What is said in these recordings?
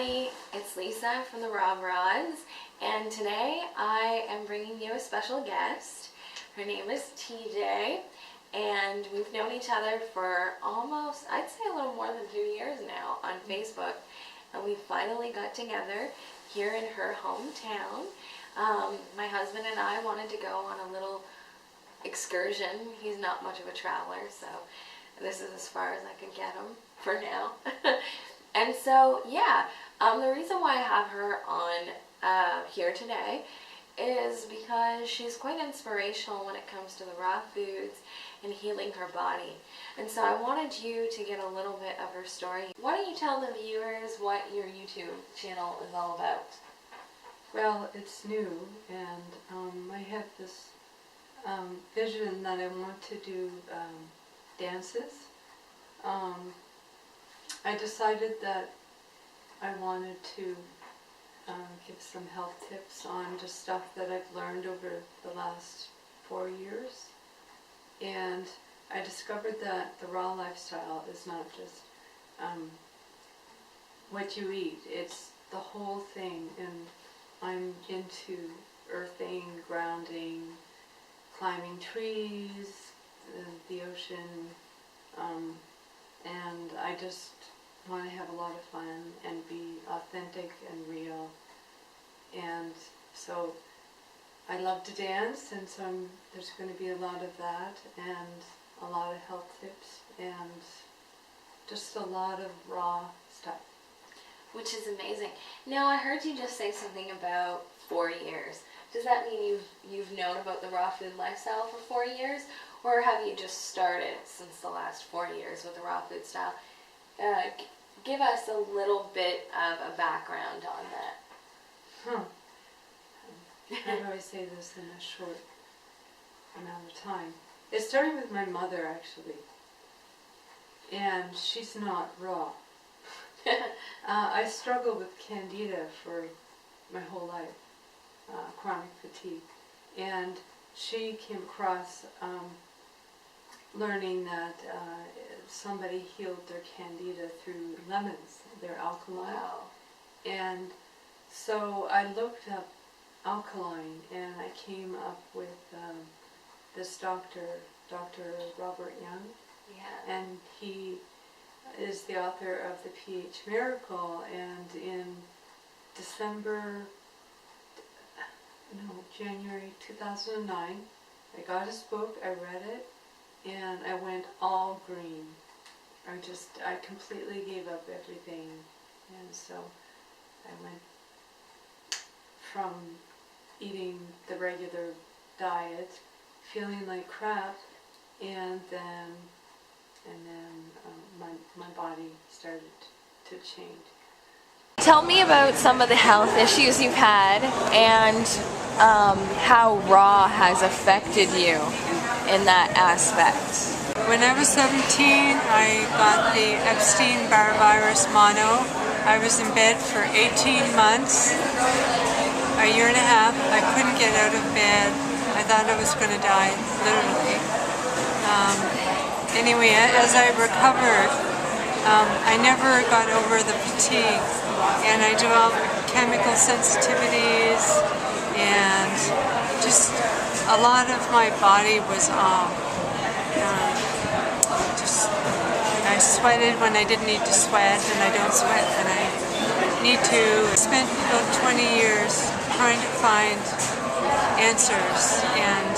everybody, it's Lisa from the RawBroads, and today I am bringing you a special guest. Her name is TJ, and we've known each other for almost, I'd say a little more than 2 years now on Facebook, and we finally got together here in her hometown. My husband and I wanted to go on a little excursion. He's not much of a traveler, so this is as far as I could get him for now. And so, yeah, the reason why I have her on here today is because she's quite inspirational when it comes to the raw foods and healing her body. And so I wanted you to get a little bit of her story. Why don't you tell the viewers what your YouTube channel is all about? Well, it's new, and I have this vision that I want to do dances. I decided that I wanted to give some health tips on just stuff that I've learned over the last 4 years. And I discovered that the raw lifestyle is not just what you eat, it's the whole thing. And I'm into earthing, grounding, climbing trees, the ocean, and I just want to have a lot of fun and be authentic and real. And so I love to dance, and so there's going to be a lot of that and a lot of health tips and just a lot of raw stuff. Which is amazing. Now, I heard you just say something about 4 years. Does that mean you've known about the raw food lifestyle for 4 years? Or have you just started since the last 4 years with the raw food style? Give us a little bit of a background on that. How do I say this in a short amount of time? It started with my mother, actually. And she's not raw. I struggled with candida for my whole life, chronic fatigue. And she came across learning that somebody healed their candida through lemons. They're alkaline. Wow. And so I looked up alkaline, and I came up with this Dr. Robert Young. Yeah. And he is the author of the pH Miracle, and in January 2009, I got his book, I read it, and I went all green. I completely gave up everything, and so I went from eating the regular diet, feeling like crap, and then my body started to change. Tell me about some of the health issues you've had and how raw has affected you in that aspect. When I was 17, I got the Epstein-Barr virus mono. I was in bed for 18 months, a year and a half. I couldn't get out of bed. I thought I was going to die, literally. Anyway, as I recovered, I never got over the fatigue, and I developed chemical sensitivities, and just a lot of my body was off. I sweated when I didn't need to sweat, and I don't sweat when I need to. I spent about 20 years trying to find answers and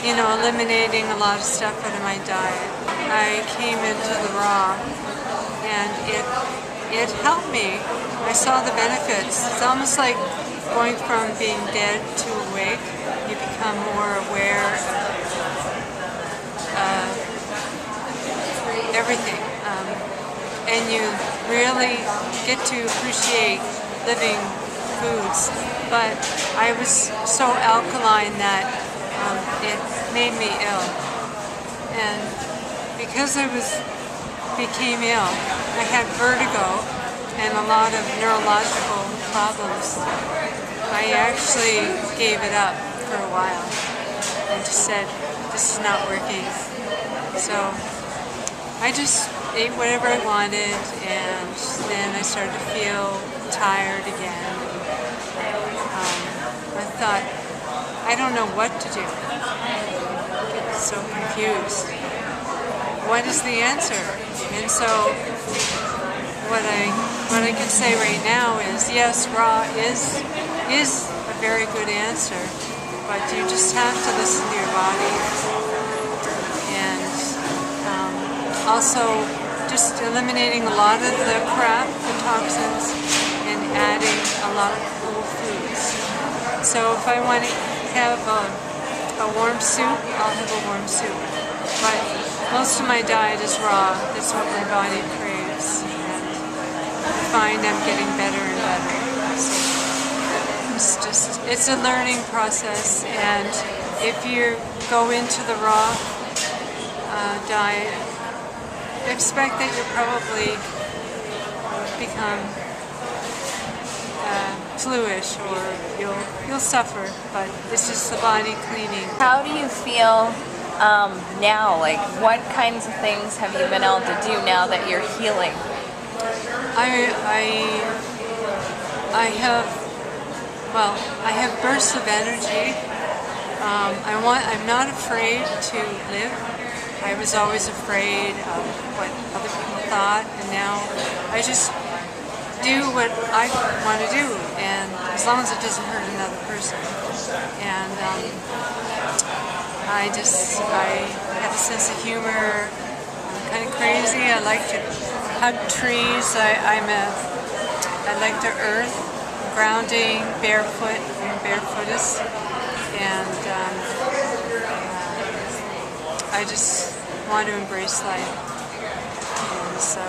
eliminating a lot of stuff out of my diet. I came into the raw, and it helped me. I saw the benefits. It's almost like going from being dead to awake. You become more aware of everything, and you really get to appreciate living foods. But I was so alkaline that it made me ill, and because I became ill, I had vertigo and a lot of neurological problems. I actually gave it up for a while and just said, this is not working. So ate whatever I wanted, and then I started to feel tired again. I thought, I don't know what to do. I get so confused. What is the answer? And so what I can say right now is, yes, raw is a very good answer, but you just have to listen to your body. And also just eliminating a lot of the crap, the toxins, and adding a lot of whole foods. So if I want to have a warm soup, I'll have a warm soup. But most of my diet is raw. That's what my body craves. And I find I'm getting better and better. So it's a learning process. And if you go into the raw diet, expect that you'll probably become fluish, or you'll suffer, but it's just the body cleaning. How do you feel now? Like, what kinds of things have you been able to do now that you're healing? I have bursts of energy. I'm not afraid to live. I was always afraid of what other people thought, and now I just do what I want to do, and as long as it doesn't hurt another person. And I have a sense of humor. I'm kind of crazy. I like to hug trees. I like the earth, grounding, barefoot. I'm a foodist, and I just want to embrace life. And so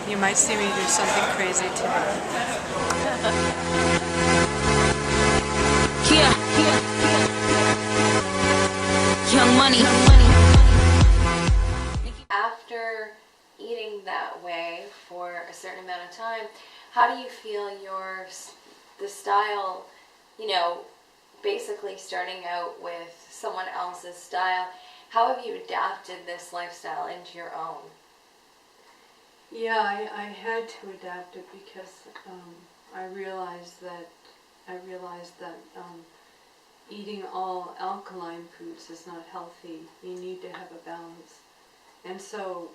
you might see me do something crazy today. Young money. After eating that way for a certain amount of time, how do you feel the style, basically starting out with someone else's style, how have you adapted this lifestyle into your own? Yeah, I had to adapt it because I realized that eating all alkaline foods is not healthy. You need to have a balance. And so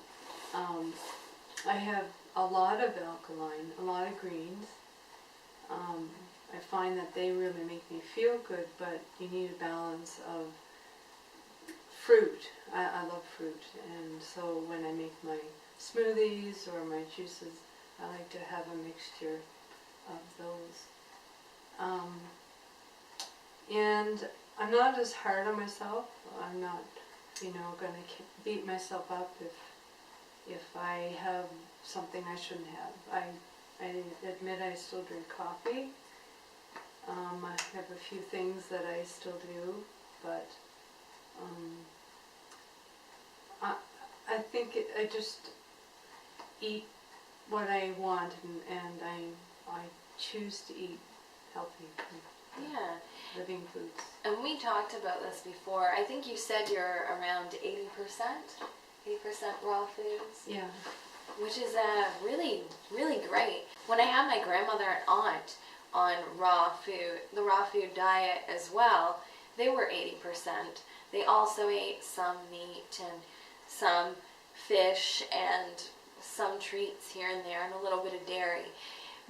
I have a lot of alkaline, a lot of greens. I find that they really make me feel good, but you need a balance of fruit. I love fruit, and so when I make my smoothies or my juices, I like to have a mixture of those. And I'm not as hard on myself. I'm not, going to beat myself up if I have something I shouldn't have. I admit I still drink coffee. I have a few things that I still do, but I think I just eat what I want, and I choose to eat healthy, living foods. And we talked about this before. I think you said you're around 80% raw foods. Yeah. Which is really, really great. When I had my grandmother and aunt on raw food, the raw food diet as well, they were 80%. They also ate some meat and some fish and some treats here and there and a little bit of dairy.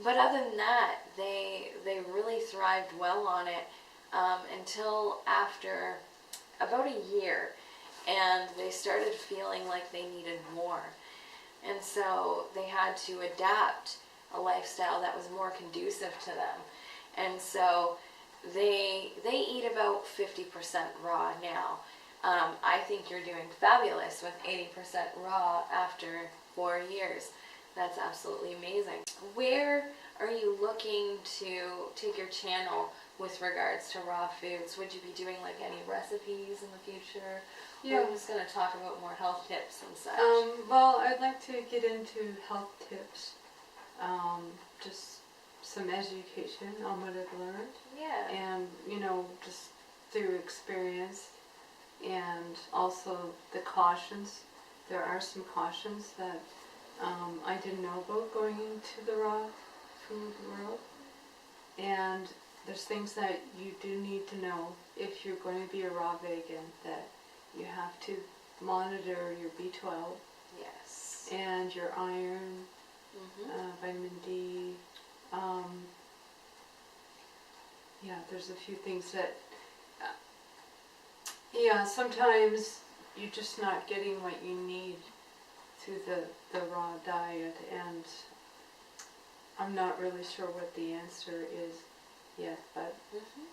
But other than that, they really thrived well on it until after about a year, and they started feeling like they needed more. And so they had to adapt a lifestyle that was more conducive to them. And so they eat about 50% raw now. I think you're doing fabulous with 80% raw after 4 years. That's absolutely amazing. Where are you looking to take your channel with regards to raw foods? Would you be doing like any recipes in the future? Yeah. We're just going to talk about more health tips and such. Well, I'd like to get into health tips. Just some education on what I've learned. Yeah. And, just through experience, and also the cautions there are some cautions that I didn't know about going into the raw food world. And there's things that you do need to know if you're going to be a raw vegan, that you have to monitor your B12 Yes. and your iron, vitamin D. Yeah, there's a few things that, sometimes you're just not getting what you need through the raw diet, and I'm not really sure what the answer is yet, but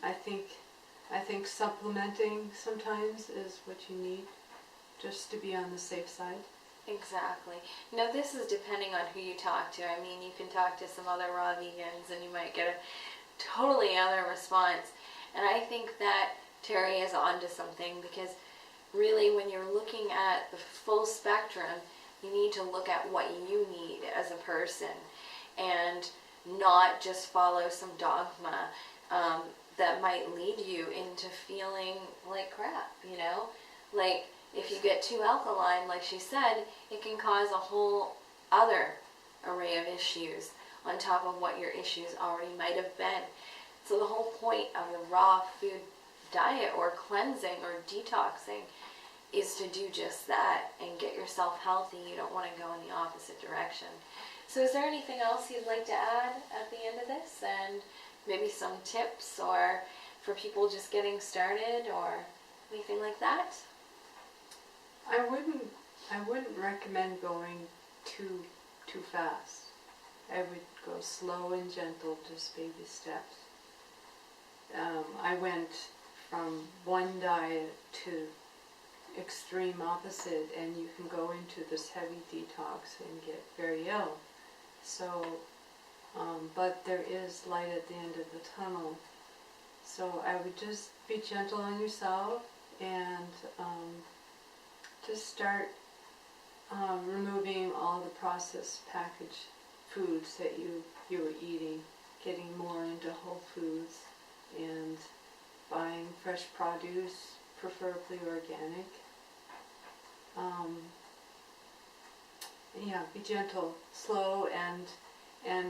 I think supplementing sometimes is what you need, just to be on the safe side. Exactly. Now this is depending on who you talk to. I mean, you can talk to some other raw vegans and you might get a totally other response. And I think that Terry is onto something, because really when you're looking at the full spectrum, you need to look at what you need as a person and not just follow some dogma that might lead you into feeling like crap, you know? Like, if you get too alkaline, like she said, it can cause a whole other array of issues on top of what your issues already might have been. So the whole point of the raw food diet or cleansing or detoxing is to do just that and get yourself healthy. You don't want to go in the opposite direction. So is there anything else you'd like to add at the end of this? And maybe some tips or for people just getting started or anything like that? I wouldn't recommend going too fast. I would go slow and gentle, just baby steps. I went from one diet to extreme opposite, and you can go into this heavy detox and get very ill. So, but there is light at the end of the tunnel. So I would just be gentle on yourself and just start removing all the processed packaged foods that you were eating, getting more into whole foods and buying fresh produce, preferably organic. Be gentle, slow, and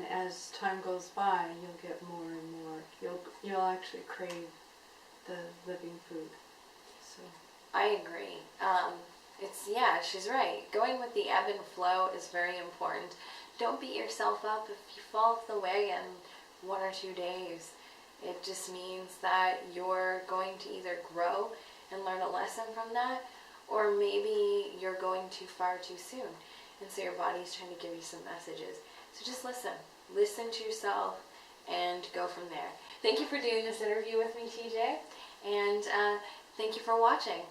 as time goes by, you'll get more and more. You'll actually crave the living food. So I agree. She's right. Going with the ebb and flow is very important. Don't beat yourself up if you fall off the wagon 1 or 2 days. It just means that you're going to either grow and learn a lesson from that, or maybe you're going too far too soon. And so your body's trying to give you some messages. So just listen. Listen to yourself and go from there. Thank you for doing this interview with me, TJ. And thank you for watching.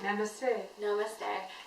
namaste. Namaste.